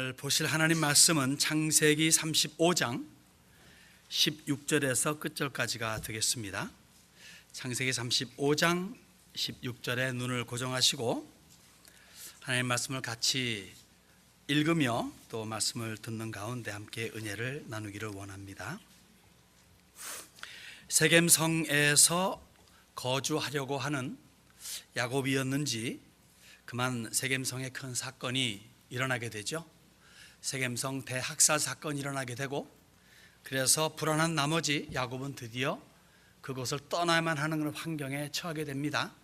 오늘 보실 하나님 말씀은 창세기 35장 16절에서 끝절까지가 되겠습니다. 창세기 35장 16절에 눈을 고정하시고 하나님 말씀을 같이 읽으며 또 말씀을 듣는 가운데 함께 은혜를 나누기를 원합니다. 세겜성에서 거주하려고 하는 야곱이었는지 그만 세겜성에 큰 사건이 일어나게 되죠. 세겜성 대학살 사건이 일어나게 되고, 그래서 불안한 나머지 야곱은 드디어 그곳을 떠나야만 하는 그런 환경에 처하게 됩니다.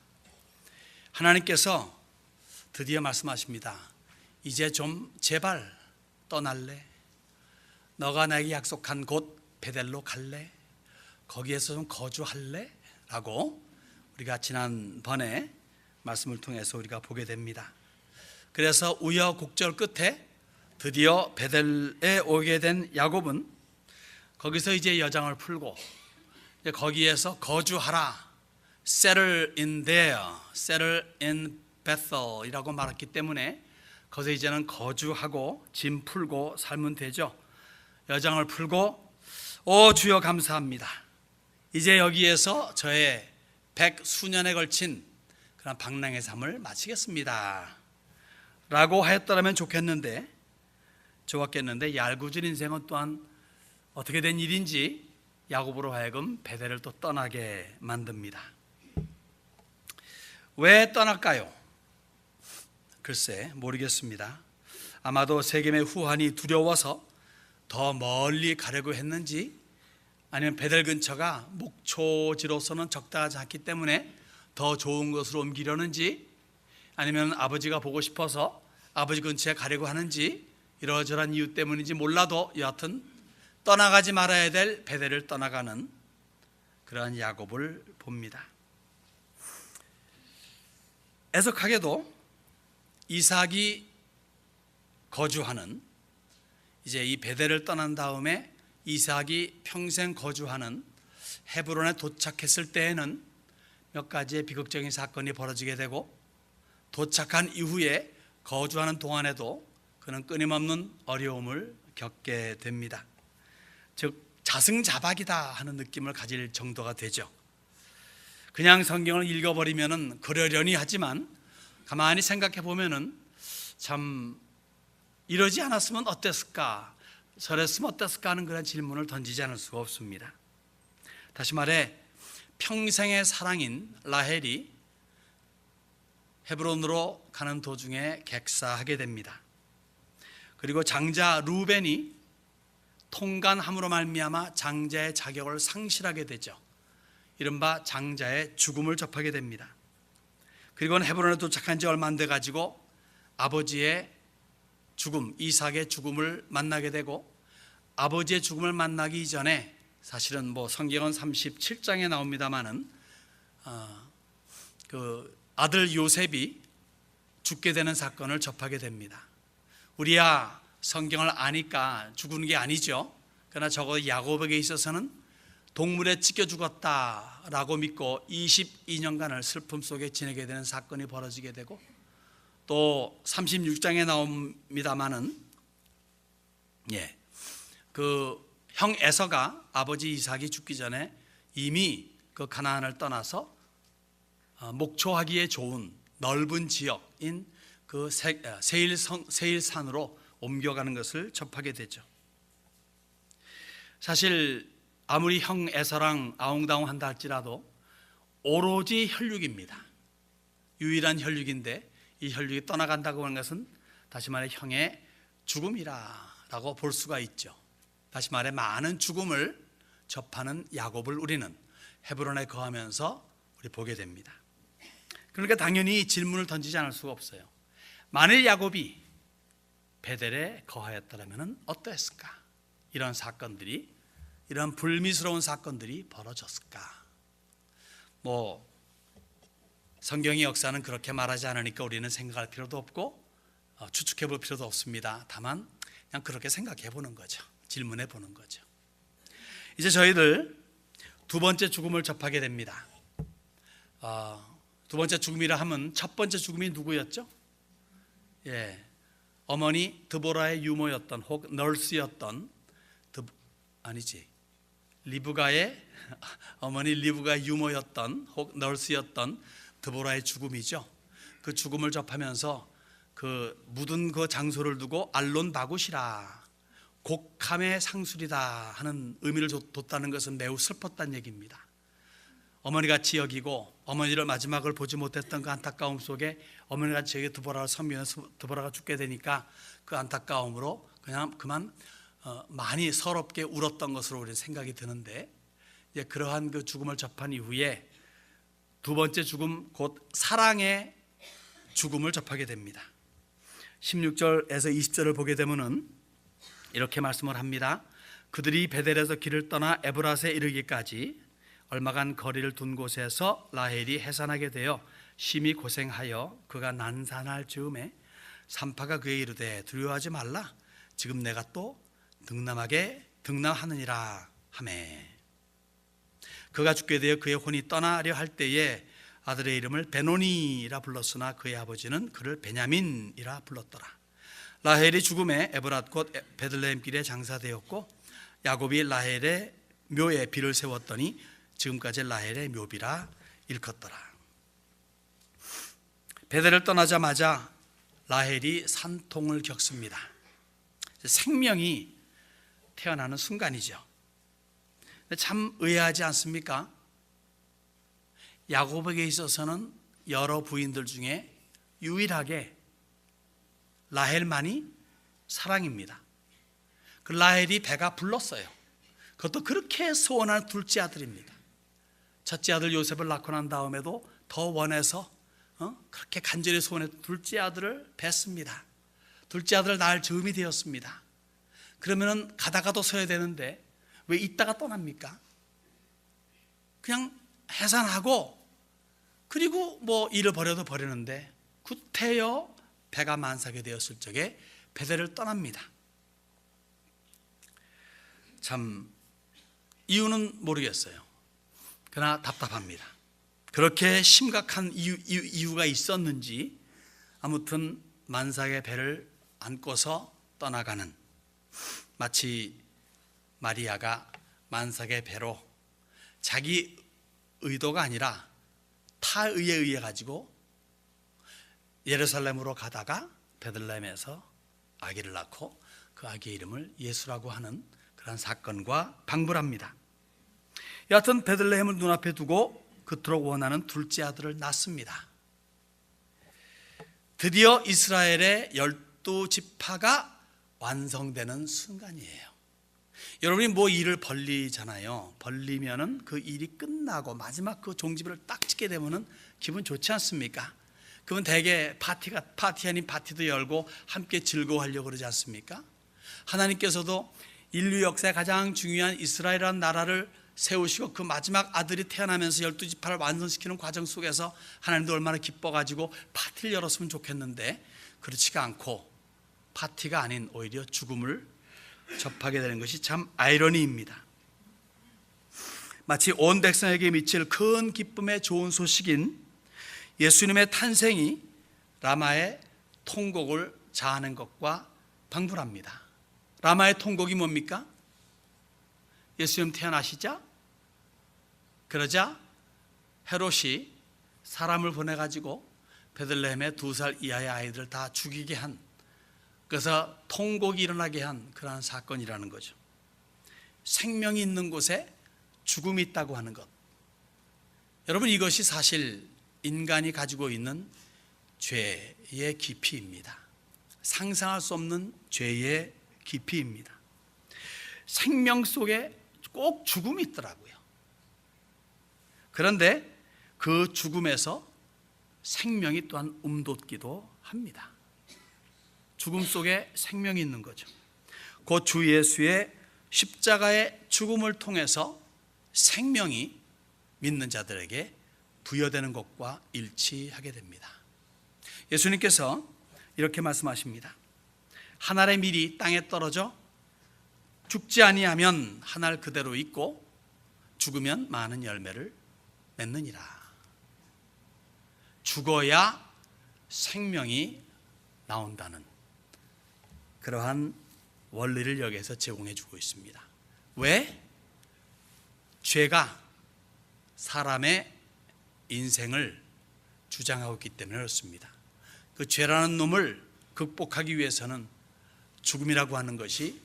하나님께서 드디어 말씀하십니다. 이제 좀 제발 떠날래? 너가 나에게 약속한 곳 베델로 갈래? 거기에서 좀 거주할래? 라고 우리가 지난번에 말씀을 통해서 우리가 보게 됩니다. 그래서 우여곡절 끝에 드디어 베델에 오게 된 야곱은 거기서 이제 여장을 풀고 이제 거기에서 거주하라, settle in there, settle in Bethel이라고 말했기 때문에 거기서 이제는 거주하고 짐 풀고 살면 되죠. 여장을 풀고 오 주여 감사합니다. 이제 여기에서 저의 100수년에 걸친 그런 방랑의 삶을 마치겠습니다 라고 하였더라면 좋았겠는데 얄궂은 인생은 또한 어떻게 된 일인지 야곱으로 하여금 베델을 또 떠나게 만듭니다. 왜 떠날까요? 글쎄 모르겠습니다. 아마도 세겜의 후환이 두려워서 더 멀리 가려고 했는지, 아니면 베델 근처가 목초지로서는 적당하지 않기 때문에 더 좋은 곳으로 옮기려는지, 아니면 아버지가 보고 싶어서 아버지 근처에 가려고 하는지, 이러저러한 이유 때문인지 몰라도 여하튼 떠나가지 말아야 될 베델을 떠나가는 그러한 야곱을 봅니다. 애석하게도 이삭이 거주하는, 이제 이 베델을 떠난 다음에 이삭이 평생 거주하는 헤브론에 도착했을 때에는 몇 가지의 비극적인 사건이 벌어지게 되고, 도착한 이후에 거주하는 동안에도 그는 끊임없는 어려움을 겪게 됩니다. 즉 자승자박이다 하는 느낌을 가질 정도가 되죠. 그냥 성경을 읽어버리면 그러려니 하지만 가만히 생각해 보면 참 이러지 않았으면 어땠을까, 저랬으면 어땠을까 하는 그런 질문을 던지지 않을 수가 없습니다. 다시 말해 평생의 사랑인 라헬이 헤브론으로 가는 도중에 객사하게 됩니다. 그리고 장자 루벤이 통간함으로 말미암아 장자의 자격을 상실하게 되죠. 이른바 장자의 죽음을 접하게 됩니다. 그리고는 헤브론에 도착한 지 얼마 안 돼 가지고 아버지의 죽음, 이삭의 죽음을 만나게 되고, 아버지의 죽음을 만나기 이전에 사실은 성경은 37장에 나옵니다마는 그 아들 요셉이 죽게 되는 사건을 접하게 됩니다. 우리야 성경을 아니까 죽은 게 아니죠. 그러나 적어도 야곱에게 있어서는 동물에 찢겨 죽었다라고 믿고 22년간을 슬픔 속에 지내게 되는 사건이 벌어지게 되고, 또 36장에 나옵니다마는 그 형 에서가 아버지 이삭이 죽기 전에 이미 그 가나안을 떠나서 목초하기에 좋은 넓은 지역인 그 세일산으로 옮겨가는 것을 접하게 되죠. 사실 아무리 형 에서랑 아웅다웅한다 할지라도 오로지 혈육입니다. 유일한 혈육인데 이 혈육이 떠나간다고 하는 것은 다시 말해 형의 죽음이라고 볼 수가 있죠. 다시 말해 많은 죽음을 접하는 야곱을 우리는 헤브론에 거하면서 우리 보게 됩니다. 그러니까 당연히 질문을 던지지 않을 수가 없어요. 만일 야곱이 베델에 거하였더라면 어떠했을까? 이런 사건들이, 이런 불미스러운 사건들이 벌어졌을까? 성경의 역사는 그렇게 말하지 않으니까 우리는 생각할 필요도 없고 추측해 볼 필요도 없습니다. 다만 그냥 그렇게 생각해 보는 거죠. 질문해 보는 거죠. 이제 저희들 두 번째 죽음을 접하게 됩니다. 두 번째 죽음이라 하면 첫 번째 죽음이 누구였죠? 어머니 드보라의 유모였던 혹 널스였던 리브가의 어머니 리브가의 유모였던 혹 널스였던 드보라의 죽음이죠. 그 죽음을 접하면서 그 묻은 그 장소를 두고 알론 바굿이라, 곡함의 상술이다 하는 의미를 뒀다는 것은 매우 슬펐다는 얘기입니다. 어머니같이 여기고 어머니를 마지막을 보지 못했던 그 안타까움 속에 어머니같이 여기 드보라를 섬기면서 드보라가 죽게 되니까 그 안타까움으로 그만 많이 서럽게 울었던 것으로 우리는 생각이 드는데, 이제 그러한 그 죽음을 접한 이후에 두 번째 죽음, 곧 사랑의 죽음을 접하게 됩니다. 16절에서 20절을 보게 되면은 이렇게 말씀을 합니다. 그들이 베델에서 길을 떠나 에브랏에 이르기까지 얼마간 거리를 둔 곳에서 라헬이 해산하게 되어 심히 고생하여 그가 난산할 즈음에 산파가 그에게 이르되 두려워하지 말라, 지금 내가 또 등남하느니라 하매, 그가 죽게 되어 그의 혼이 떠나려 할 때에 아들의 이름을 베노니라 불렀으나 그의 아버지는 그를 베냐민이라 불렀더라. 라헬이 죽음에 에브랏 곧 베들레헴 길에 장사되었고 야곱이 라헬의 묘에 비를 세웠더니 지금까지 라헬의 묘비라 일컫더라. 베델을 떠나자마자 라헬이 산통을 겪습니다. 생명이 태어나는 순간이죠. 참 의아하지 않습니까? 야곱에게 있어서는 여러 부인들 중에 유일하게 라헬만이 사랑입니다. 그 라헬이 배가 불렀어요. 그것도 그렇게 소원한 둘째 아들입니다. 첫째 아들 요셉을 낳고 난 다음에도 더 원해서 그렇게 간절히 소원해서 둘째 아들을 뱄습니다. 둘째 아들을 낳을 즈음이 되었습니다. 그러면은 가다가도 서야 되는데 왜 있다가 떠납니까? 그냥 해산하고 그리고 뭐 일을 버려도 버리는데 구태여 배가 만삭이 되었을 적에 베델을 떠납니다. 참 이유는 모르겠어요. 그러나 답답합니다. 그렇게 심각한 이유가 있었는지 아무튼 만삭의 배를 안고서 떠나가는, 마치 마리아가 만삭의 배로 자기 의도가 아니라 타의에 의해 가지고 예루살렘으로 가다가 베들레헴에서 아기를 낳고 그 아기의 이름을 예수라고 하는 그런 사건과 방불합니다. 여하튼 베들레헴을 눈앞에 두고 그토록 원하는 둘째 아들을 낳습니다. 드디어 이스라엘의 12지파가 완성되는 순간이에요. 여러분이 뭐 일을 벌리잖아요. 벌리면은 그 일이 끝나고 마지막 그 종지부를 딱 찍게 되면은 기분 좋지 않습니까? 그러면 대개 파티 아닌 파티도 열고 함께 즐거워하려고 그러지 않습니까? 하나님께서도 인류 역사에 가장 중요한 이스라엘이라는 나라를 세우시고 그 마지막 아들이 태어나면서 12지파를 완성시키는 과정 속에서 하나님도 얼마나 기뻐가지고 파티를 열었으면 좋겠는데 그렇지가 않고 파티가 아닌 오히려 죽음을 접하게 되는 것이 참 아이러니입니다. 마치 온 백성에게 미칠 큰 기쁨의 좋은 소식인 예수님의 탄생이 라마의 통곡을 자아낸 것과 방불합니다. 라마의 통곡이 뭡니까? 예수님 태어나시자 그러자 헤롯이 사람을 보내가지고 베들레헴의 2살 이하의 아이들을 다 죽이게 한, 그래서 통곡이 일어나게 한 그러한 사건이라는 거죠. 생명이 있는 곳에 죽음이 있다고 하는 것, 여러분 이것이 사실 인간이 가지고 있는 죄의 깊이입니다. 상상할 수 없는 죄의 깊이입니다. 생명 속에 꼭 죽음이 있더라고요. 그런데 그 죽음에서 생명이 또한 움돋기도 합니다. 죽음 속에 생명이 있는 거죠. 곧 주 예수의 십자가의 죽음을 통해서 생명이 믿는 자들에게 부여되는 것과 일치하게 됩니다. 예수님께서 이렇게 말씀하십니다. 한 알의 밀이 땅에 떨어져 죽지 아니하면 한 알 그대로 있고 죽으면 많은 열매를 맺느니라. 죽어야 생명이 나온다는 그러한 원리를 여기에서 제공해 주고 있습니다. 왜? 죄가 사람의 인생을 주장하고 있기 때문에 그렇습니다. 그 죄라는 놈을 극복하기 위해서는 죽음이라고 하는 것이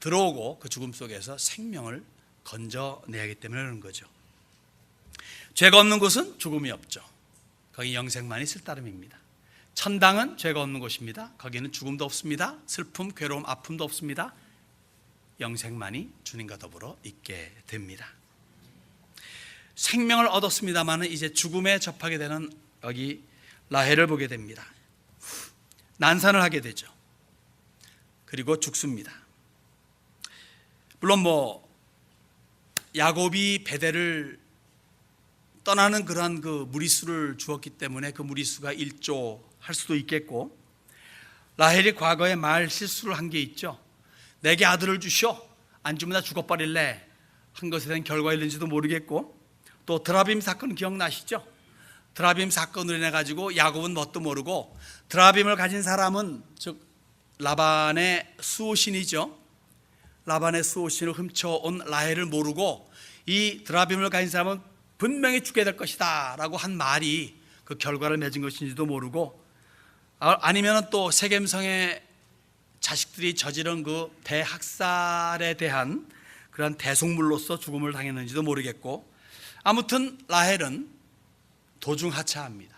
들어오고 그 죽음 속에서 생명을 건져내야 하기 때문에 그런 거죠. 죄가 없는 곳은 죽음이 없죠. 거기 영생만 있을 따름입니다. 천당은 죄가 없는 곳입니다. 거기는 죽음도 없습니다. 슬픔, 괴로움, 아픔도 없습니다. 영생만이 주님과 더불어 있게 됩니다. 생명을 얻었습니다만 이제 죽음에 접하게 되는 여기 라헬을 보게 됩니다. 난산을 하게 되죠. 그리고 죽습니다. 물론 야곱이 베델을 떠나는 그러한 그 무리수를 주었기 때문에 그 무리수가 1조 할 수도 있겠고, 라헬이 과거에 말 실수를 한 게 있죠. 내게 아들을 주시오, 안 주면 나 죽어버릴래 한 것에 대한 결과일는지도 모르겠고, 또 드라빔 사건 기억나시죠? 드라빔 사건으로 인해 가지고 야곱은 뭣도 모르고, 드라빔을 가진 사람은 즉 라반의 수호신이죠. 라반의 수호신을 훔쳐온 라헬을 모르고 이 드라빔을 가진 사람은 분명히 죽게 될 것이다 라고 한 말이 그 결과를 맺은 것인지도 모르고, 아니면 또 세겜성의 자식들이 저지른 그 대학살에 대한 그런 대속물로서 죽음을 당했는지도 모르겠고, 아무튼 라헬은 도중하차합니다.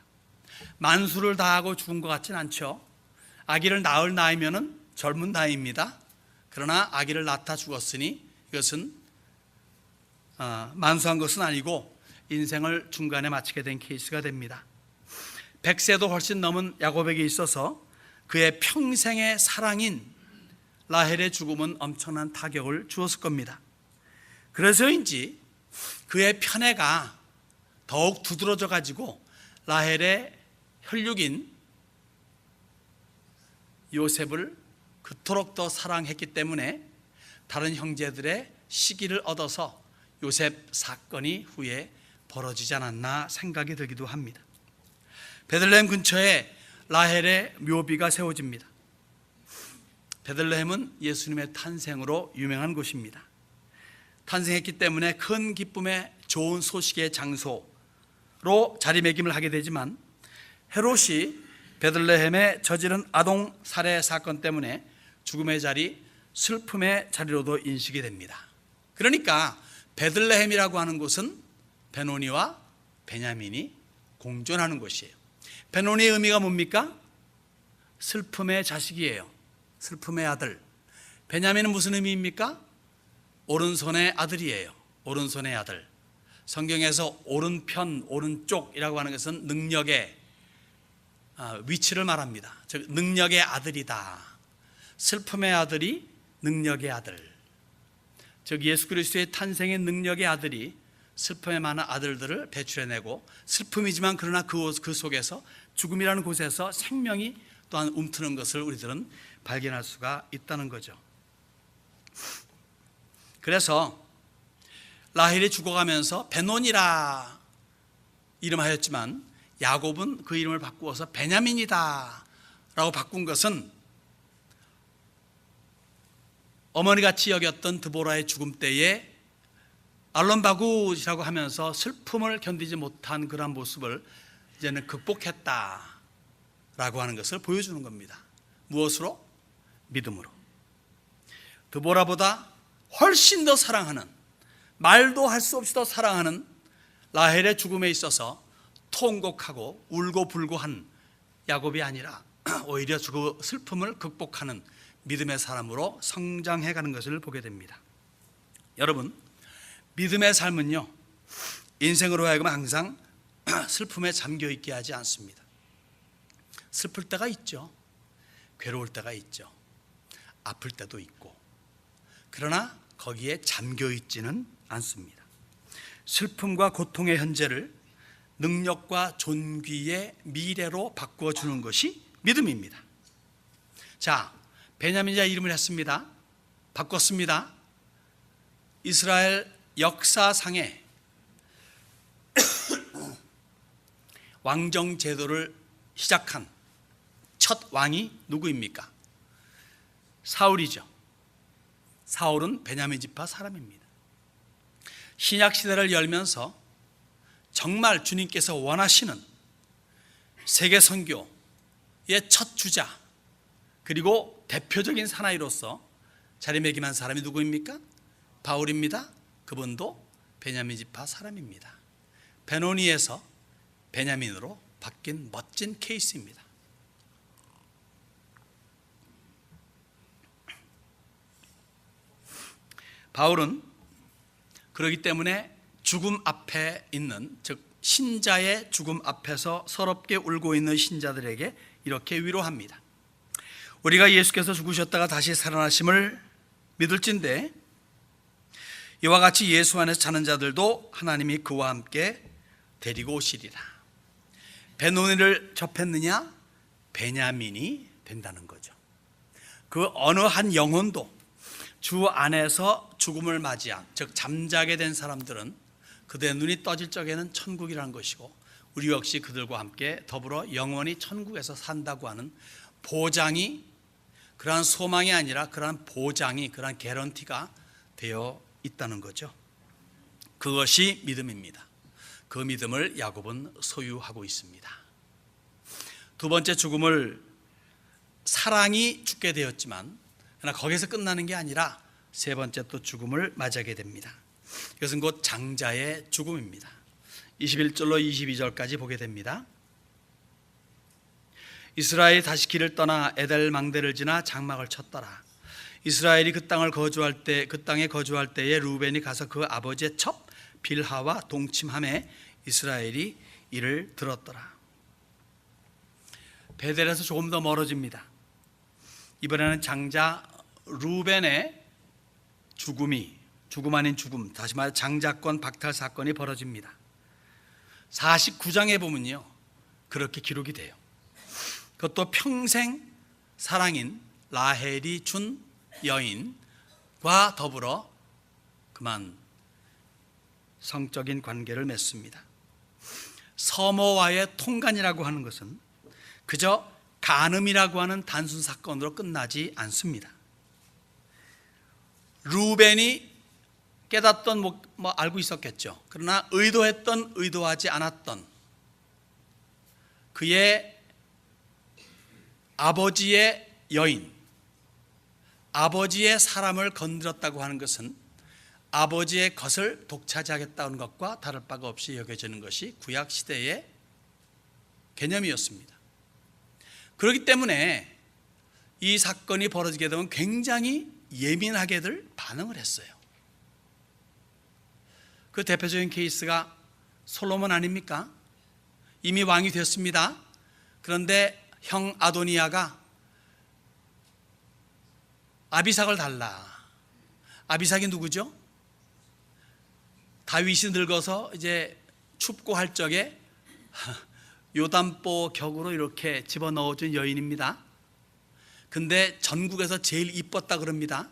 만수를 다하고 죽은 것 같진 않죠. 아기를 낳을 나이면은 젊은 나이입니다. 그러나 아기를 낳다 죽었으니 이것은 만수한 것은 아니고 인생을 중간에 마치게 된 케이스가 됩니다. 100세도 훨씬 넘은 야곱에게 있어서 그의 평생의 사랑인 라헬의 죽음은 엄청난 타격을 주었을 겁니다. 그래서인지 그의 편애가 더욱 두드러져 가지고 라헬의 혈육인 요셉을 그토록 더 사랑했기 때문에 다른 형제들의 시기를 얻어서 요셉 사건이 후에 벌어지지 않았나 생각이 들기도 합니다. 베들레헴 근처에 라헬의 묘비가 세워집니다. 베들레헴은 예수님의 탄생으로 유명한 곳입니다. 탄생했기 때문에 큰 기쁨의 좋은 소식의 장소로 자리매김을 하게 되지만, 헤롯이 베들레헴에 저지른 아동 살해 사건 때문에 죽음의 자리, 슬픔의 자리로도 인식이 됩니다. 그러니까 베들레헴이라고 하는 곳은 베노니와 베냐민이 공존하는 곳이에요. 베노니의 의미가 뭡니까? 슬픔의 자식이에요. 슬픔의 아들. 베냐민은 무슨 의미입니까? 오른손의 아들이에요. 오른손의 아들. 성경에서 오른편, 오른쪽이라고 하는 것은 능력의 위치를 말합니다. 즉 능력의 아들이다. 슬픔의 아들이 능력의 아들. 즉 예수 그리스도의 탄생의 능력의 아들이 슬픔의 많은 아들들을 배출해내고, 슬픔이지만 그러나 그 속에서 죽음이라는 곳에서 생명이 또한 움트는 것을 우리들은 발견할 수가 있다는 거죠. 그래서 라헬이 죽어가면서 베논이라 이름하였지만 야곱은 그 이름을 바꾸어서 베냐민이다 라고 바꾼 것은 어머니같이 여겼던 드보라의 죽음 때에 알론바굿이라고 하면서 슬픔을 견디지 못한 그런 모습을 이제는 극복했다라고 하는 것을 보여주는 겁니다. 무엇으로? 믿음으로. 드보라보다 훨씬 더 사랑하는, 말도 할 수 없이 더 사랑하는 라헬의 죽음에 있어서 통곡하고 울고불고한 야곱이 아니라 오히려 그 슬픔을 극복하는 믿음의 사람으로 성장해가는 것을 보게 됩니다. 여러분, 믿음의 삶은요, 인생으로 하여금 항상 슬픔에 잠겨있게 하지 않습니다. 슬플 때가 있죠. 괴로울 때가 있죠. 아플 때도 있고. 그러나 거기에 잠겨있지는 않습니다. 슬픔과 고통의 현재를 능력과 존귀의 미래로 바꾸어주는 것이 믿음입니다. 자, 베냐민이라 이름을 했습니다. 바꿨습니다. 이스라엘 역사상에 왕정 제도를 시작한 첫 왕이 누구입니까? 사울이죠. 사울은 베냐민 지파 사람입니다. 신약 시대를 열면서 정말 주님께서 원하시는 세계 선교의 첫 주자, 그리고 대표적인 사나이로서 자리매김한 사람이 누구입니까? 바울입니다. 그분도 베냐민 지파 사람입니다. 베노니에서 베냐민으로 바뀐 멋진 케이스입니다. 바울은 그렇기 때문에 죽음 앞에 있는, 즉 신자의 죽음 앞에서 서럽게 울고 있는 신자들에게 이렇게 위로합니다. 우리가 예수께서 죽으셨다가 다시 살아나심을 믿을진데 이와 같이 예수 안에서 자는 자들도 하나님이 그와 함께 데리고 오시리라. 베노니를 접했느냐? 베냐민이 된다는 거죠. 그 어느 한 영혼도 주 안에서 죽음을 맞이한, 즉 잠자게 된 사람들은 그들의 눈이 떠질 적에는 천국이라는 것이고, 우리 역시 그들과 함께 더불어 영원히 천국에서 산다고 하는 보장이, 그러한 소망이 아니라 그러한 보장이, 그러한 개런티가 되어 있다는 거죠. 그것이 믿음입니다. 그 믿음을 야곱은 소유하고 있습니다. 두 번째 죽음을 사랑이 죽게 되었지만, 그러나 거기서 끝나는 게 아니라 세 번째 또 죽음을 맞이하게 됩니다. 이것은 곧 장자의 죽음입니다. 21절로 22절까지 보게 됩니다. 이스라엘이 다시 길을 떠나 에델 망대를 지나 장막을 쳤더라. 이스라엘이 그 땅에 거주할 때에 루벤이 가서 그 아버지의 첩 빌하와 동침함에 이스라엘이 이를 들었더라. 베델에서 조금 더 멀어집니다. 이번에는 장자 루벤의 죽음 아닌 죽음, 다시 말해 장자권 박탈 사건이 벌어집니다. 49장에 보면요, 그렇게 기록이 돼요. 그것도 평생 사랑인 라헬이 준 여인과 더불어 그만 성적인 관계를 맺습니다. 서모와의 통간이라고 하는 것은 그저 간음이라고 하는 단순 사건으로 끝나지 않습니다. 루벤이 깨닫던 뭐 알고 있었겠죠. 그러나 의도했던 의도하지 않았던 그의 아버지의 여인, 아버지의 사람을 건드렸다고 하는 것은 아버지의 것을 독차지하겠다는 것과 다를 바가 없이 여겨지는 것이 구약 시대의 개념이었습니다. 그렇기 때문에 이 사건이 벌어지게 되면 굉장히 예민하게들 반응을 했어요. 그 대표적인 케이스가 솔로몬 아닙니까? 이미 왕이 됐습니다. 그런데 형 아도니아가 아비삭을 달라. 아비삭이 누구죠? 다윗이 늙어서 이제 춥고 할 적에 요단보 격으로 이렇게 집어넣어준 여인입니다. 근데 전국에서 제일 이뻤다 그럽니다.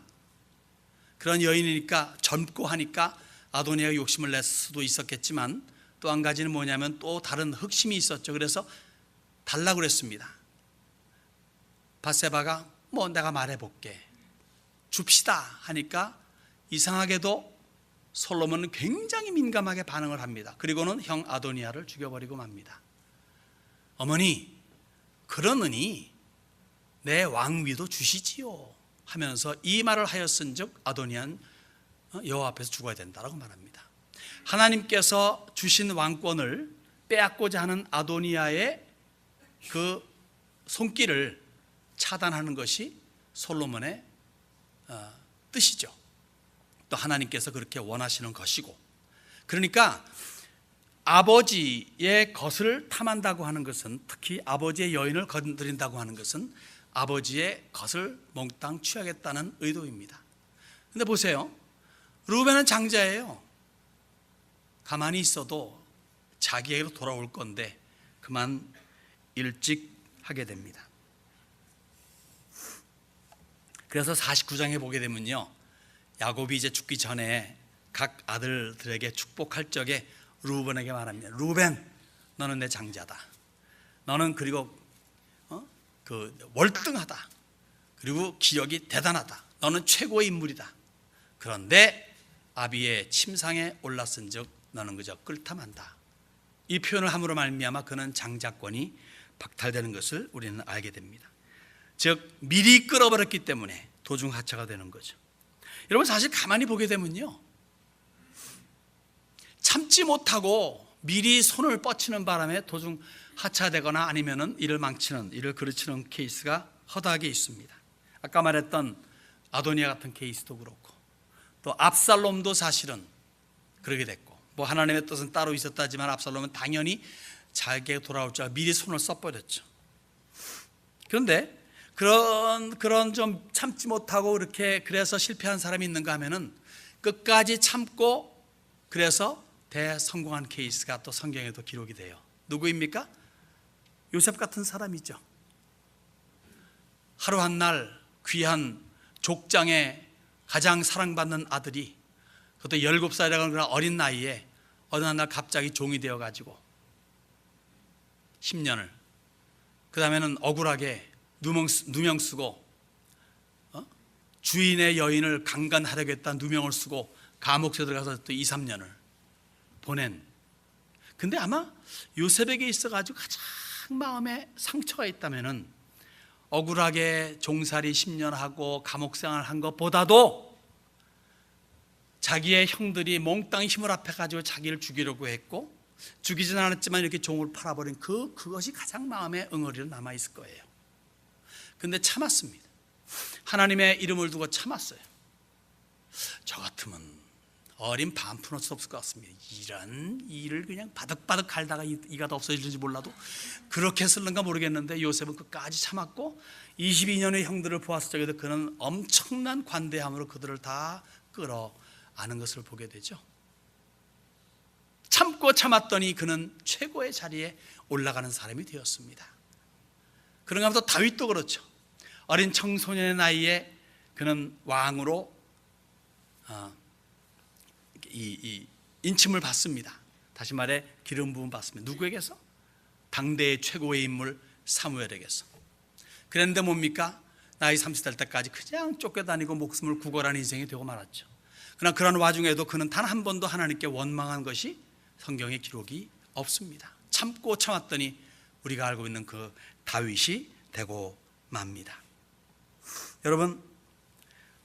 그런 여인이니까 젊고 하니까 아도니아가 욕심을 낼 수도 있었겠지만 또 한 가지는 뭐냐면 또 다른 흑심이 있었죠. 그래서 달라고 그랬습니다. 밧세바가 내가 말해볼게, 줍시다 하니까 이상하게도 솔로몬은 굉장히 민감하게 반응을 합니다. 그리고는 형 아도니아를 죽여버리고 맙니다. 어머니, 그러느니 내 왕위도 주시지요 하면서 이 말을 하였은즉 아도니아는 여호와 앞에서 죽어야 된다라고 말합니다. 하나님께서 주신 왕권을 빼앗고자 하는 아도니아의 그 손길을 차단하는 것이 솔로몬의 뜻이죠. 또 하나님께서 그렇게 원하시는 것이고, 그러니까 아버지의 것을 탐한다고 하는 것은, 특히 아버지의 여인을 건드린다고 하는 것은 아버지의 것을 몽땅 취하겠다는 의도입니다. 근데 보세요, 루벤은 장자예요. 가만히 있어도 자기에게로 돌아올 건데 그만 일찍 하게 됩니다. 그래서 49장에 보게 되면요, 야곱이 이제 죽기 전에 각 아들들에게 축복할 적에 루벤에게 말합니다. 루벤, 너는 내 장자다. 너는 그리고 월등하다. 그리고 기력이 대단하다. 너는 최고의 인물이다. 그런데 아비의 침상에 올랐은즉 너는 그저 끓탐한다. 이 표현을 함으로 말미암아 그는 장자권이 박탈되는 것을 우리는 알게 됩니다. 즉 미리 끌어버렸기 때문에 도중 하차가 되는 거죠. 여러분 사실 가만히 보게 되면요, 참지 못하고 미리 손을 뻗치는 바람에 도중 하차되거나 아니면은 일을 망치는, 일을 그르치는 케이스가 허다하게 있습니다. 아까 말했던 아도니아 같은 케이스도 그렇고, 또 압살롬도 사실은 그러게 됐고, 뭐 하나님의 뜻은 따로 있었다지만 압살롬은 당연히 자기에게 돌아올 줄 알고 미리 손을 써버렸죠. 그런데 그런 좀 참지 못하고 이렇게 그래서 실패한 사람이 있는가 하면은 끝까지 참고 그래서 대성공한 케이스가 또 성경에도 기록이 돼요. 누구입니까? 요셉 같은 사람이죠. 하루 한날 귀한 족장의 가장 사랑받는 아들이, 그것도 17살이라는 그런 어린 나이에 어느 날 갑자기 종이 되어가지고 10년을, 그 다음에는 억울하게 누명 쓰고 주인의 여인을 강간하려고 했다 누명을 쓰고 감옥에 들어가서 또 2, 3년을 보낸. 근데 아마 요셉에게 있어가지고 가장 마음에 상처가 있다면은 억울하게 종살이 10년 하고 감옥생활 한 것보다도 자기의 형들이 몽땅 힘을 합해가지고 자기를 죽이려고 했고 죽이진 않았지만 이렇게 종을 팔아버린 그것이 가장 마음에 응어리로 남아있을 거예요. 근데 참았습니다. 하나님의 이름을 두고 참았어요. 저 같으면 어린 반푼 수 없을 것 같습니다. 이런 일을 그냥 바득바득 갈다가 이가 다 없어질지 몰라도 그렇게 했을는가 모르겠는데 요셉은 끝까지 참았고 22년의 형들을 보았을 적에도 그는 엄청난 관대함으로 그들을 다 끌어안은 것을 보게 되죠. 참고 참았더니 그는 최고의 자리에 올라가는 사람이 되었습니다. 그런가 하면 또 다윗도 그렇죠. 어린 청소년의 나이에 그는 왕으로 이 인침을 받습니다. 다시 말해 기름 부음 받습니다. 누구에게서? 당대의 최고의 인물 사무엘에게서. 그런데 뭡니까? 나이 30살 될 때까지 그냥 쫓겨다니고 목숨을 구걸하는 인생이 되고 말았죠. 그러나 그런 와중에도 그는 단 한 번도 하나님께 원망한 것이 성경에 기록이 없습니다. 참고 참았더니 우리가 알고 있는 그 다윗이 되고 맙니다. 여러분,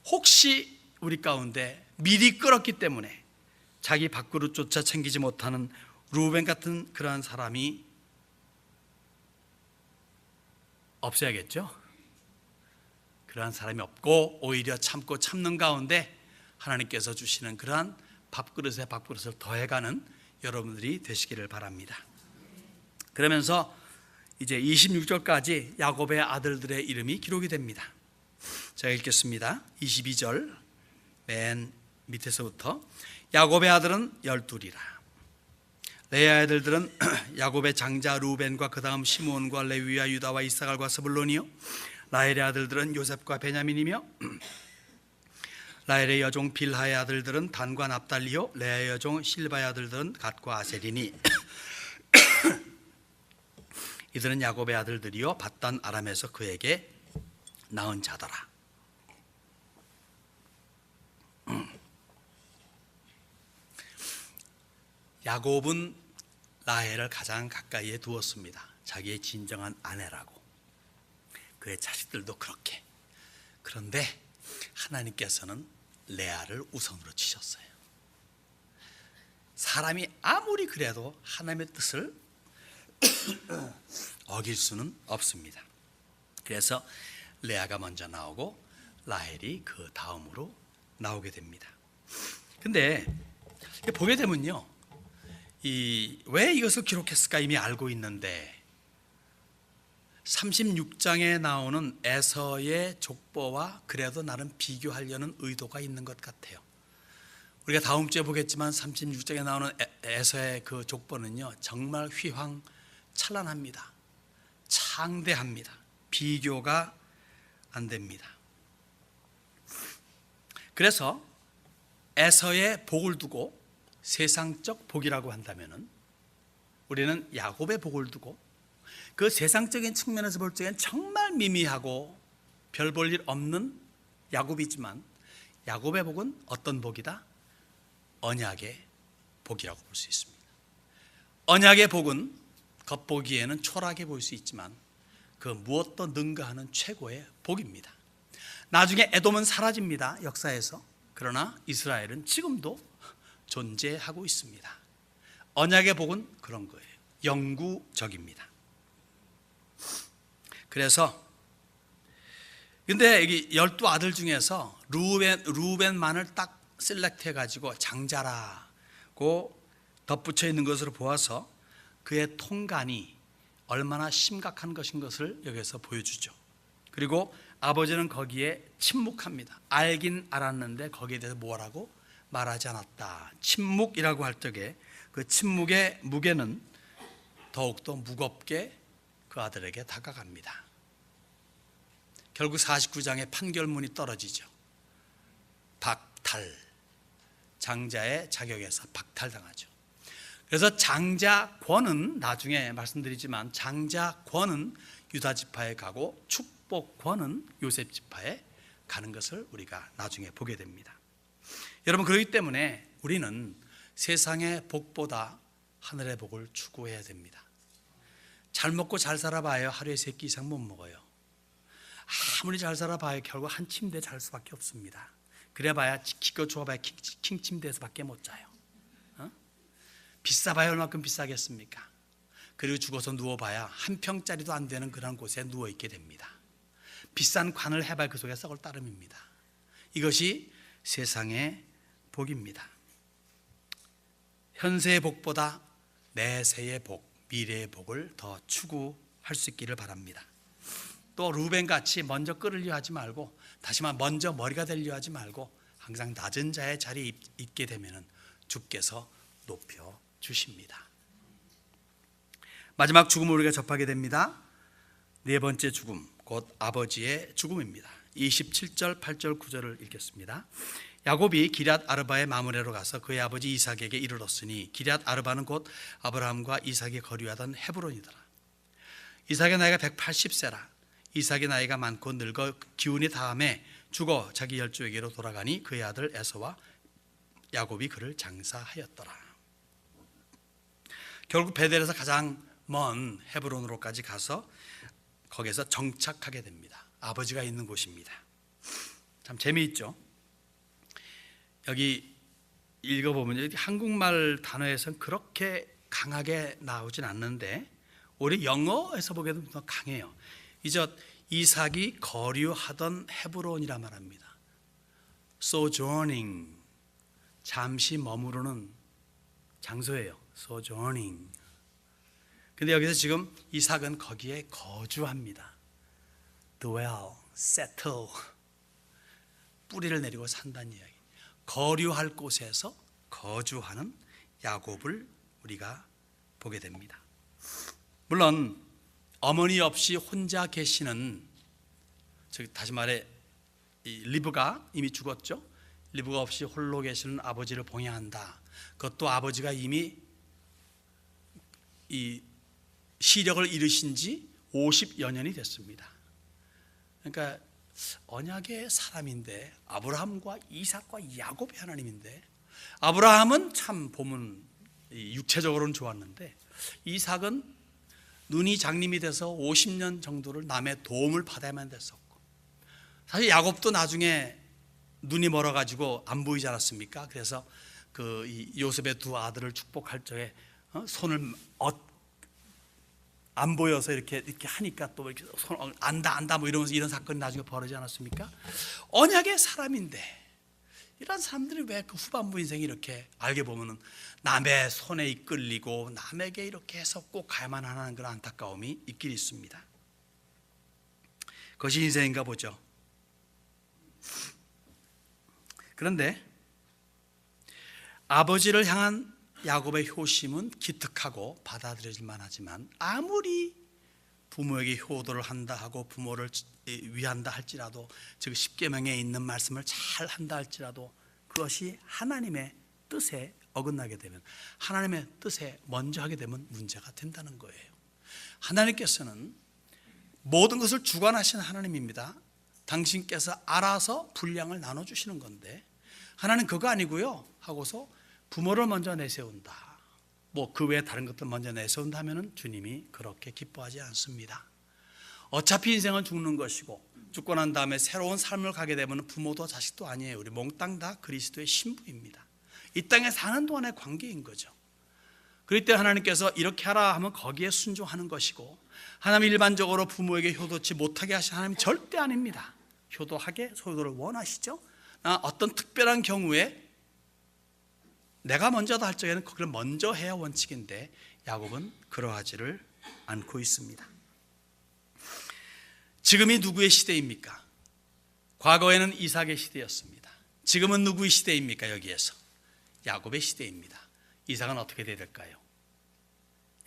혹시 우리 가운데 미리 끌었기 때문에 자기 밥그릇조차 챙기지 못하는 루벤 같은 그러한 사람이 없어야겠죠? 그러한 사람이 없고 오히려 참고 참는 가운데 하나님께서 주시는 그러한 밥그릇에 밥그릇을 더해가는 여러분들이 되시기를 바랍니다. 그러면서 이제 26절까지 야곱의 아들들의 이름이 기록이 됩니다. 제가 읽겠습니다. 22절 맨 밑에서부터 야곱의 아들은 12이라. 레아의 아들들은 야곱의 장자 루벤과 그 다음 시므온과 레위와 유다와 이사갈과 스불론이요, 라헬의 아들들은 요셉과 베냐민이며 라헬의 여종 빌하의 아들들은 단과 납달리요, 레아의 여종 실바의 아들들은 갓과 아셀이니 이들은 야곱의 아들들이요 밧단 아람에서 그에게 낳은 자더라. 야곱은 라헬을 가장 가까이에 두었습니다. 자기의 진정한 아내라고. 그의 자식들도 그렇게. 그런데 하나님께서는 레아를 우선으로 치셨어요. 사람이 아무리 그래도 하나님의 뜻을 어길 수는 없습니다. 그래서 레아가 먼저 나오고 라헬이 그 다음으로 나오게 됩니다. 근데 보게 되면요, 왜 이것을 기록했을까 이미 알고 있는데 36장에 나오는 에서의 족보와 그래도 나름 비교하려는 의도가 있는 것 같아요. 우리가 다음 주에 보겠지만 36장에 나오는 에서의 그 족보는요 정말 휘황찬란합니다. 창대합니다. 비교가 안 됩니다. 그래서 에서의 복을 두고 세상적 복이라고 한다면은 우리는 야곱의 복을 두고 그 세상적인 측면에서 볼 적엔 정말 미미하고 별 볼 일 없는 야곱이지만 야곱의 복은 어떤 복이다? 언약의 복이라고 볼 수 있습니다. 언약의 복은 겉보기에는 초라하게 보일 수 있지만 그 무엇도 능가하는 최고의 복입니다. 나중에 에돔은 사라집니다, 역사에서. 그러나 이스라엘은 지금도 존재하고 있습니다. 언약의 복은 그런 거예요. 영구적입니다. 그래서 근데 여기 12아들 중에서 루벤만을 딱 셀렉트 해가지고 장자라고 덧붙여 있는 것으로 보아서 그의 통간이 얼마나 심각한 것인 것을 여기서 보여주죠. 그리고 아버지는 거기에 침묵합니다. 알긴 알았는데 거기에 대해서 뭐라고 말하지 않았다. 침묵이라고 할 적에 그 침묵의 무게는 더욱더 무겁게 그 아들에게 다가갑니다. 결국 49장의 판결문이 떨어지죠. 박탈, 장자의 자격에서 박탈당하죠. 그래서 장자권은 나중에 말씀드리지만 장자권은 유다 지파에 가고 축복권은 요셉 지파에 가는 것을 우리가 나중에 보게 됩니다. 여러분, 그렇기 때문에 우리는 세상의 복보다 하늘의 복을 추구해야 됩니다. 잘 먹고 잘 살아봐야 하루에 3끼 이상 못 먹어요. 아무리 잘 살아봐야 결국 한 침대에 잘 수밖에 없습니다. 그래봐야 기껏 좋아봐야 킹 침대에서밖에 못 자요. 비싸봐야 얼마큼 비싸겠습니까? 그리고 죽어서 누워봐야 한 평짜리도 안 되는 그런 곳에 누워있게 됩니다. 비싼 관을 해봐야 그 속에 썩을 따름입니다. 이것이 세상의 복입니다. 현세의 복보다 내세의 복, 미래의 복을 더 추구할 수 있기를 바랍니다. 또 루벤같이 먼저 끌으려 하지 말고, 다시 말해 먼저 머리가 되려 하지 말고 항상 낮은 자의 자리에 있게 되면 주께서 높여주십니다. 마지막 죽음을 우리가 접하게 됩니다. 네 번째 죽음, 곧 아버지의 죽음입니다. 27절, 8절, 9절을 읽겠습니다. 야곱이 기럇 아르바의 마므레로 가서 그의 아버지 이삭에게 이르렀으니 기럇 아르바는 곧 아브라함과 이삭이 거류하던 헤브론이더라. 이삭의 나이가 180세라. 이삭의 나이가 많고 늙어 기운이 다함에 죽어 자기 열조에게로 돌아가니 그의 아들 에서와 야곱이 그를 장사하였더라. 결국 베델에서 가장 먼 헤브론으로까지 가서 거기서 정착하게 됩니다. 아버지가 있는 곳입니다. 참 재미있죠. 여기 읽어보면 한국말 단어에서는 그렇게 강하게 나오진 않는데 우리 영어에서 보기에도 더 강해요. 이삭이 거류하던 헤브론이라 말합니다. sojourning, 잠시 머무르는 장소예요. sojourning. 근데 여기서 지금 이삭은 거기에 거주합니다. dwell, settle, 뿌리를 내리고 산다는 이야기. 거류할 곳에서 거주하는 야곱을 우리가 보게 됩니다. 물론 어머니 없이 혼자 계시는, 다시 말해 리브가 이미 죽었죠. 리브가 없이 홀로 계시는 아버지를 봉양한다. 그것도 아버지가 이미 이 시력을 잃으신 지 50여 년이 됐습니다. 그러니까 언약의 사람인데 아브라함과 이삭과 야곱의 하나님인데, 아브라함은 참 보면 육체적으로는 좋았는데 이삭은 눈이 장님이 돼서 50년 정도를 남의 도움을 받아야만 됐었고, 사실 야곱도 나중에 눈이 멀어가지고 안 보이지 않았습니까? 그래서 그 요셉의 두 아들을 축복할 적에 손을 안 보여서 이렇게 하니까 또 이렇게 손 안다 뭐 이러면서 이런 사건이 나중에 벌어지지 않았습니까? 언약의 사람인데 이런 사람들이 왜 그 후반부 인생이 이렇게 알게 보면은 남의 손에 이끌리고 남에게 이렇게 해서 꼭 가야만 하는 그런 안타까움이 있긴 있습니다. 그것이 인생인가 보죠. 그런데 아버지를 향한 야곱의 효심은 기특하고 받아들여질 만하지만, 아무리 부모에게 효도를 한다 하고 부모를 위한다 할지라도, 즉 십계명에 있는 말씀을 잘 한다 할지라도 그것이 하나님의 뜻에 어긋나게 되면, 하나님의 뜻에 먼저 하게 되면 문제가 된다는 거예요. 하나님께서는 모든 것을 주관하시는 하나님입니다. 당신께서 알아서 분량을 나눠주시는 건데 하나는 그거 아니고요 하고서 부모를 먼저 내세운다, 뭐 그 외에 다른 것들 먼저 내세운다 하면은 주님이 그렇게 기뻐하지 않습니다. 어차피 인생은 죽는 것이고 죽고 난 다음에 새로운 삶을 가게 되면 부모도 자식도 아니에요. 우리 몽땅 다 그리스도의 신부입니다. 이 땅에 사는 동안의 관계인 거죠. 그럴 때 하나님께서 이렇게 하라 하면 거기에 순종하는 것이고, 하나님 일반적으로 부모에게 효도치 못하게 하시는 하나님 절대 아닙니다. 효도하게, 효도를 원하시죠. 어떤 특별한 경우에 내가 먼저다 할 적에는 그걸 먼저 해야 원칙인데 야곱은 그러하지를 않고 있습니다. 지금이 누구의 시대입니까? 과거에는 이삭의 시대였습니다. 지금은 누구의 시대입니까? 여기에서 야곱의 시대입니다. 이삭은 어떻게 돼야 될까요?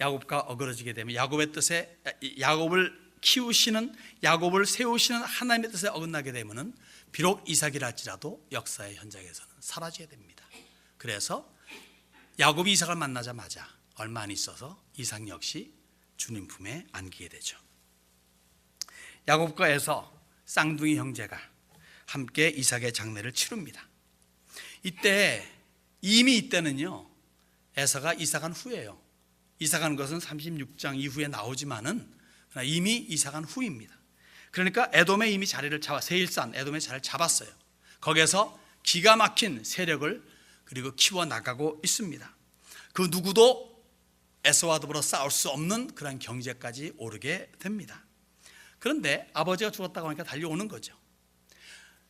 야곱과 어그러지게 되면 야곱의 뜻에, 야곱을 키우시는, 야곱을 세우시는 하나님의 뜻에 어긋나게 되면 비록 이삭이라 할지라도 역사의 현장에서는 사라지게 됩니다. 그래서 야곱이 이삭을 만나자마자 얼마 안 있어서 이삭 역시 주님 품에 안기게 되죠. 야곱과 에서 쌍둥이 형제가 함께 이삭의 장례를 치릅니다. 이때는요 에서가 이삭한 후예요. 이삭한 것은 36장 이후에 나오지만은 이미 이삭한 후입니다. 그러니까 에돔에 이미 자리를 세일산 에돔의 자리를 잡았어요. 거기에서 기가 막힌 세력을 그리고 키워나가고 있습니다. 그 누구도 에서와 더불어 싸울 수 없는 그런 경제까지 오르게 됩니다. 그런데 아버지가 죽었다고 하니까 달려오는 거죠.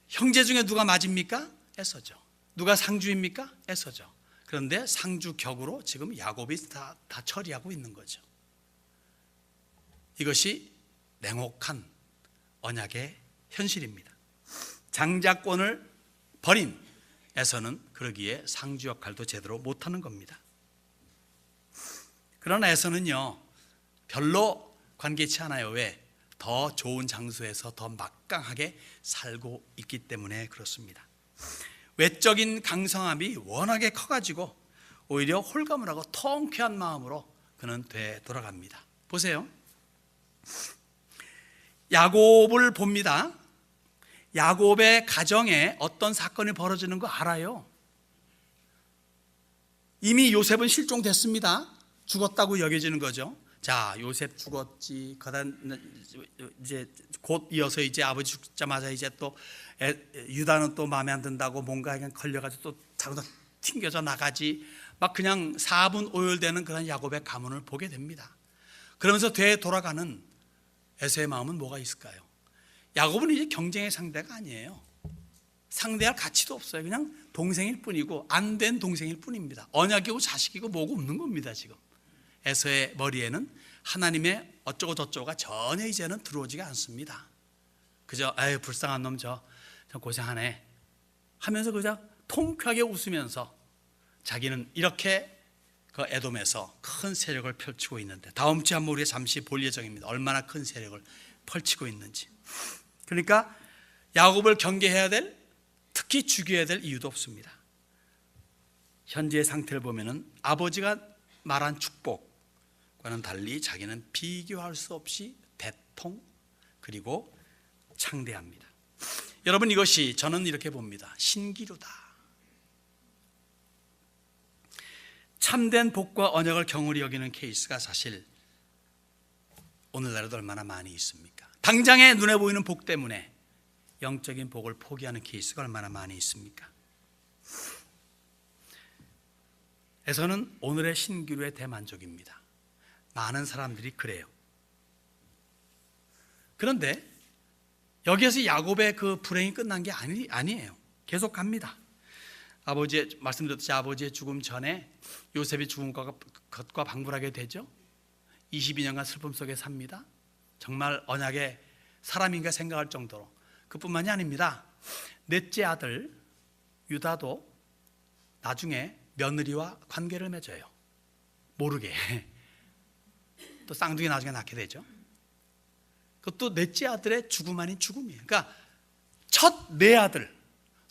형제 중에 누가 맞입니까? 에서죠. 누가 상주입니까? 에서죠. 그런데 상주 격으로 지금 야곱이 다 처리하고 있는 거죠. 이것이 냉혹한 언약의 현실입니다. 장자권을 버린 에서는 그러기에 상주 역할도 제대로 못하는 겁니다. 그러나 에서는요 별로 관계치 않아요. 왜? 더 좋은 장소에서 더 막강하게 살고 있기 때문에 그렇습니다. 외적인 강성함이 워낙에 커가지고 오히려 홀감을 하고 통쾌한 마음으로 그는 되돌아갑니다. 보세요. 야곱을 봅니다. 야곱의 가정에 어떤 사건이 벌어지는 거 알아요. 이미 요셉은 실종됐습니다. 죽었다고 여겨지는 거죠. 자, 요셉 죽었지. 이제 곧 이어서 이제 아버지 죽자마자 이제 또 유다는 또 마음에 안 든다고 뭔가 그냥 걸려가지고 또 자꾸 튕겨져 나가지. 막 그냥 사분오열되는 그런 야곱의 가문을 보게 됩니다. 그러면서 되돌아가는 에서의 마음은 뭐가 있을까요? 야곱은 이제 경쟁의 상대가 아니에요. 상대할 가치도 없어요. 그냥 동생일 뿐이고 안 된 동생일 뿐입니다. 언약이고 자식이고 뭐고 없는 겁니다. 지금 에서의 머리에는 하나님의 어쩌고 저쩌고가 전혀 이제는 들어오지가 않습니다. 그저 에휴 불쌍한 놈 저 고생하네 하면서 그저 통쾌하게 웃으면서 자기는 이렇게 그 에돔에서 큰 세력을 펼치고 있는데, 다음 주에 한번 우리가 잠시 볼 예정입니다. 얼마나 큰 세력을 펼치고 있는지. 그러니까 야곱을 경계해야 될, 특히 죽여야 될 이유도 없습니다. 현재의 상태를 보면은 아버지가 말한 축복과는 달리 자기는 비교할 수 없이 대통 그리고 창대합니다. 여러분, 이것이 저는 이렇게 봅니다. 신기루다. 참된 복과 언약을 경홀히 여기는 케이스가 사실 오늘날에도 얼마나 많이 있습니까? 당장에 눈에 보이는 복 때문에 영적인 복을 포기하는 케이스가 얼마나 많이 있습니까? 에서는 오늘의 신기루의 대만족입니다. 많은 사람들이 그래요. 그런데 여기에서 야곱의 그 불행이 끝난 게 아니에요. 계속 갑니다. 말씀드렸듯이 아버지의 죽음 전에 요셉이 죽은 것과 방불하게 되죠. 22년간 슬픔 속에 삽니다. 정말 언약의 사람인가 생각할 정도로. 그뿐만이 아닙니다. 넷째 아들 유다도 나중에 며느리와 관계를 맺어요. 모르게. 또 쌍둥이 나중에 낳게 되죠. 그것도 넷째 아들의 죽음 아닌 죽음이에요. 그러니까 첫 네 아들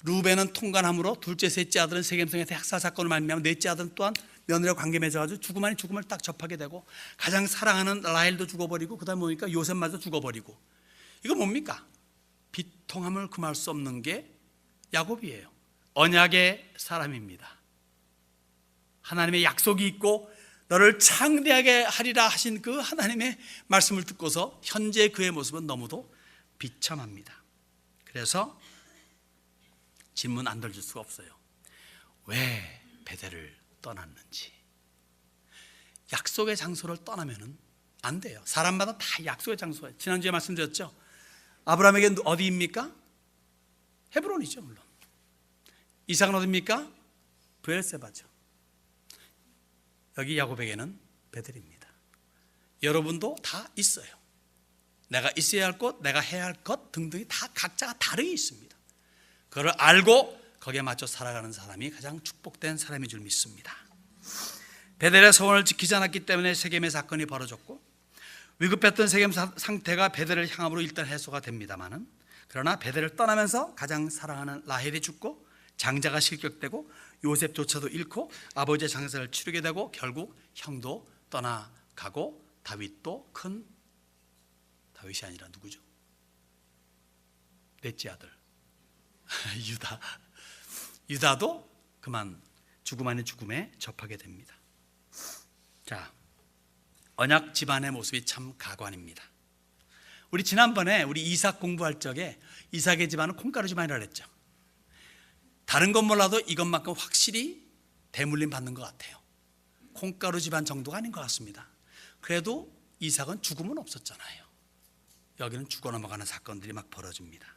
루벤은 통관함으로 둘째 셋째 아들은 세겜성에서 학살 사건을 말미암아 넷째 아들은 또한 며느리와 관계 맺어가지고 죽음 아닌 죽음을 딱 접하게 되고, 가장 사랑하는 라헬도 죽어버리고, 그 다음에 보니까 요셉마저 죽어버리고. 이거 뭡니까? 비통함을 금할 수 없는 게 야곱이에요. 언약의 사람입니다. 하나님의 약속이 있고 너를 창대하게 하리라 하신 그 하나님의 말씀을 듣고서 현재 그의 모습은 너무도 비참합니다. 그래서 질문 안 던질 수가 없어요. 왜 베델을 떠났는지. 약속의 장소를 떠나면 안 돼요. 사람마다 다 약속의 장소가 있어요. 지난주에 말씀드렸죠. 아브라함에게 어디입니까? 헤브론이죠. 물론 이삭은 어디입니까? 브엘세바죠. 여기 야곱에게는 베델입니다. 여러분도 다 있어요. 내가 있어야 할 것, 내가 해야 할 것 등등이 다 각자가 다르게 있습니다. 그걸 알고 거기에 맞춰 살아가는 사람이 가장 축복된 사람인 줄 믿습니다. 베델의 소원을 지키지 않았기 때문에 세겜의 사건이 벌어졌고 위급했던 세겜 상태가 베델을 향함으로 일단 해소가 됩니다만은, 그러나 베델을 떠나면서 가장 사랑하는 라헬이 죽고 장자가 실격되고 요셉조차도 잃고 아버지의 장사를 치르게 되고 결국 형도 떠나가고 다윗도 다윗이 아니라 누구죠? 넷째 아들 유다도 그만 죽음 아닌 죽음에 접하게 됩니다. 자, 언약 집안의 모습이 참 가관입니다. 우리 지난번에 우리 이삭 공부할 적에 이삭의 집안은 콩가루 집안이라고 했죠. 다른 건 몰라도 이것만큼 확실히 대물림 받는 것 같아요. 콩가루 집안 정도가 아닌 것 같습니다. 그래도 이삭은 죽음은 없었잖아요. 여기는 죽어 넘어가는 사건들이 막 벌어집니다.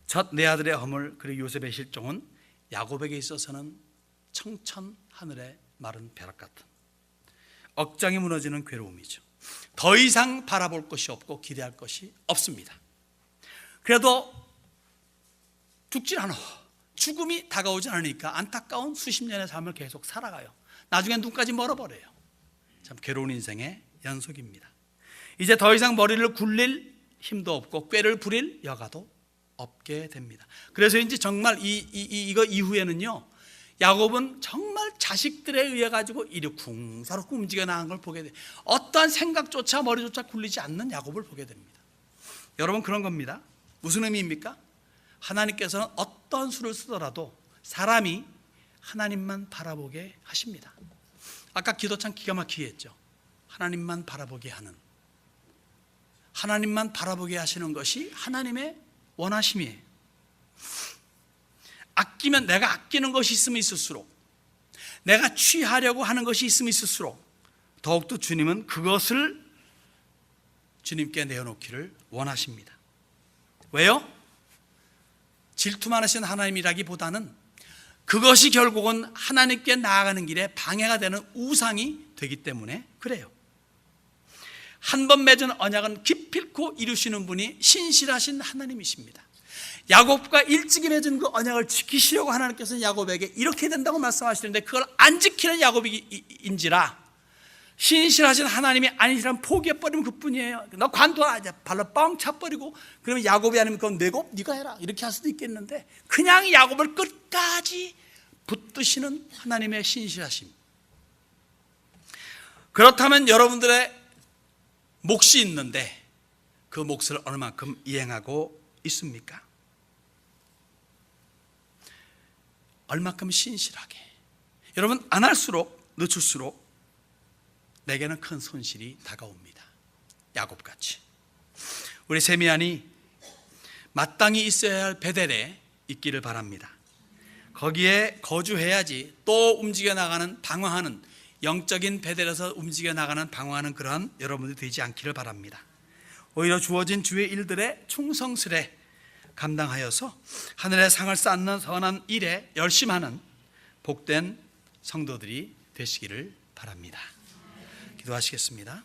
첫 네 아들의 허물 그리고 요셉의 실종은 야곱에게 있어서는 청천 하늘의 마른 벼락 같은 억장이 무너지는 괴로움이죠. 더 이상 바라볼 것이 없고 기대할 것이 없습니다. 그래도 죽질 않아. 죽음이 다가오지 않으니까 안타까운 수십 년의 삶을 계속 살아가요. 나중엔 눈까지 멀어버려요. 참 괴로운 인생의 연속입니다. 이제 더 이상 머리를 굴릴 힘도 없고 꾀를 부릴 여가도 없게 됩니다. 그래서인지 정말 이거 이후에는요, 야곱은 정말 자식들에 의해 가지고 이리 궁사롭게 움직여 나간 걸 보게 돼요. 어떠한 생각조차 머리조차 굴리지 않는 야곱을 보게 됩니다. 여러분, 그런 겁니다. 무슨 의미입니까? 하나님께서는 어떤 수를 쓰더라도 사람이 하나님만 바라보게 하십니다. 아까 기도 참 기가 막히게 했죠. 하나님만 바라보게 하는, 하나님만 바라보게 하시는 것이 하나님의 원하심이에요. 아끼면, 내가 아끼는 것이 있으면 있을수록, 내가 취하려고 하는 것이 있으면 있을수록 더욱더 주님은 그것을 주님께 내어놓기를 원하십니다. 왜요? 질투만 하신 하나님이라기보다는 그것이 결국은 하나님께 나아가는 길에 방해가 되는 우상이 되기 때문에 그래요. 한 번 맺은 언약은 기필코 이루시는 분이 신실하신 하나님이십니다. 야곱과 일찍이 맺은 그 언약을 지키시려고 하나님께서는 야곱에게 이렇게 된다고 말씀하시는데 그걸 안 지키는 야곱인지라 신실하신 하나님이 아니시라면 포기해버리면 그뿐이에요. 너 관둬라, 이제 발로 뻥 차버리고, 그러면 야곱이 아니면 그건 내고 네가 해라 이렇게 할 수도 있겠는데, 그냥 야곱을 끝까지 붙드시는 하나님의 신실하심. 그렇다면 여러분들의 몫이 있는데 그 몫을 얼마만큼 이행하고 있습니까? 얼마큼 신실하게. 여러분, 안 할수록, 늦출수록 내게는 큰 손실이 다가옵니다. 야곱같이. 우리 세미안이 마땅히 있어야 할 베델에 있기를 바랍니다. 거기에 거주해야지 또 움직여 나가는, 방황하는, 영적인 베델에서 움직여 나가는, 방황하는 그러한 여러분들이 되지 않기를 바랍니다. 오히려 주어진 주의 일들에 충성스레 감당하여서 하늘의 상을 쌓는 선한 일에 열심하는 복된 성도들이 되시기를 바랍니다. 기도하시겠습니다.